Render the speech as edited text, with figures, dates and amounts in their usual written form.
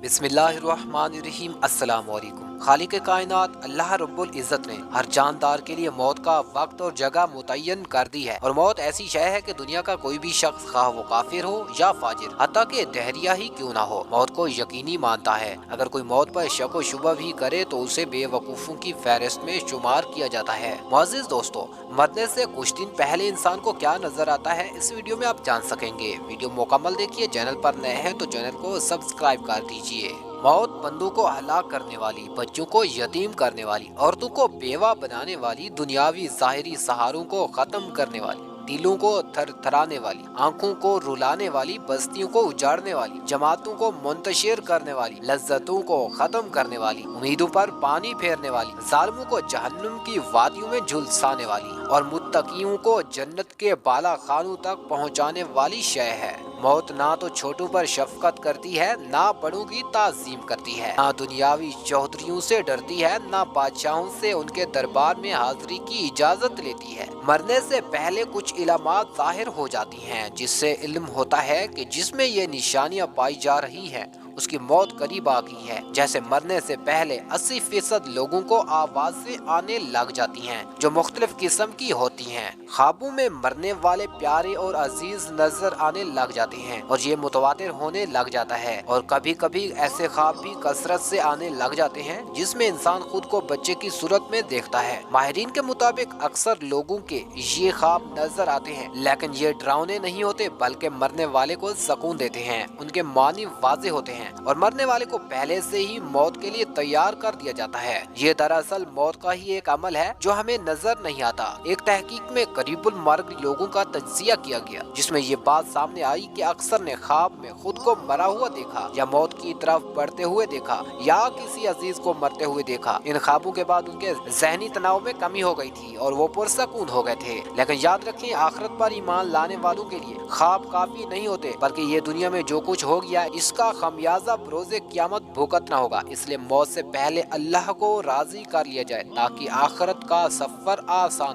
बिस्मिल्लाहिर्रहमानिर्रहीम। अस्सलाम वालेकुम। खालिक कायनात अल्लाह रब्बुल इज़्ज़त ने हर जानदार के लिए मौत का वक्त और जगह मुतय्यन कर दी है, और मौत ऐसी शय है कि दुनिया का कोई भी शख्स, खा वो काफिर हो या फाजिर, हत्ता कि दहरिया ही क्यों ना हो, मौत को यकीनी मानता है। अगर कोई मौत पर शक व शुबा भी करे तो उसे बेवकूफ़ों की फहरिस्त में शुमार किया जाता है। मुअज़्ज़िज़ दोस्तों, मरने से कुछ दिन पहले इंसान को क्या नजर आता है, इस वीडियो में आप जान सकेंगे। वीडियो मुकम्मल देखिए। चैनल पर नए हैं तो चैनल को सब्सक्राइब कर दीजिए। मौत बंदों को हलाक करने वाली, बच्चों को यतीम करने वाली, औरतों को बेवा बनाने वाली, दुनियावी ज़ाहिरी सहारों को खत्म करने वाली, दिलों को थरथराने वाली, आंखों को रुलाने वाली, बस्तियों को उजाड़ने वाली, जमातों को मुंतशिर करने वाली, लज्जतों को खत्म करने वाली, उम्मीदों पर पानी फेरने वाली, जालिमों को जहन्नुम की वादियों में झुलसाने वाली, और मुत्तकियों को जन्नत के बाला खानों तक पहुंचाने वाली शय है। मौत ना तो छोटों पर शफकत करती है, ना बड़ों की ताज़ीम करती है, ना दुनियावी चौधरियों से डरती है, ना बादशाहों से उनके दरबार में हाजिरी की इजाजत लेती है। मरने से पहले कुछ इलामात जाहिर हो जाती हैं, जिससे इल्म होता है कि जिसमें ये निशानियां पाई जा रही हैं उसकी मौत करीब आ गई है। जैसे मरने से पहले 80% लोगों को आवाज से आने लग जाती हैं, जो मुख्तलिफ किस्म की होती हैं। ख्वाबों में मरने वाले प्यारे और अजीज नजर आने लग जाते हैं, और ये मुतवातिर होने लग जाता है। और कभी कभी ऐसे ख्वाब भी कसरत से आने लग जाते हैं जिसमें इंसान खुद को बच्चे की सूरत में देखता है। माहिरीन के मुताबिक अक्सर लोगों के ये ख्वाब नजर आते हैं, लेकिन ये डरावने नहीं होते, बल्कि मरने वाले को सुकून देते हैं। उनके मानी वाज़ेह होते हैं, और मरने वाले को पहले से ही मौत के लिए तैयार कर दिया जाता है। ये दरअसल मौत का ही एक अमल है जो हमें नजर नहीं आता। एक तहकीक में करीबुल मर्ग लोगों का तज्जिया किया गया, जिसमें ये बात सामने आई कि अक्सर ने ख्वाब में खुद को मरा हुआ देखा, या मौत की तरफ बढ़ते हुए देखा, या किसी अजीज को मरते हुए देखा। इन ख्वाबों के बाद उनके जहनी तनाव में कमी हो गई थी और वो पुरसकून हो गए थे। लेकिन याद रखें, आखिरत पर ईमान लाने वालों के लिए ख्वाब काफी नहीं होते, बल्कि ये दुनिया में जो कुछ हो गया इसका खमियाजा रोज़े क़यामत भुगतना होगा। इसलिए मौत से पहले अल्लाह को राजी कर लिया जाए, ताकि आखिरत का सफर आसान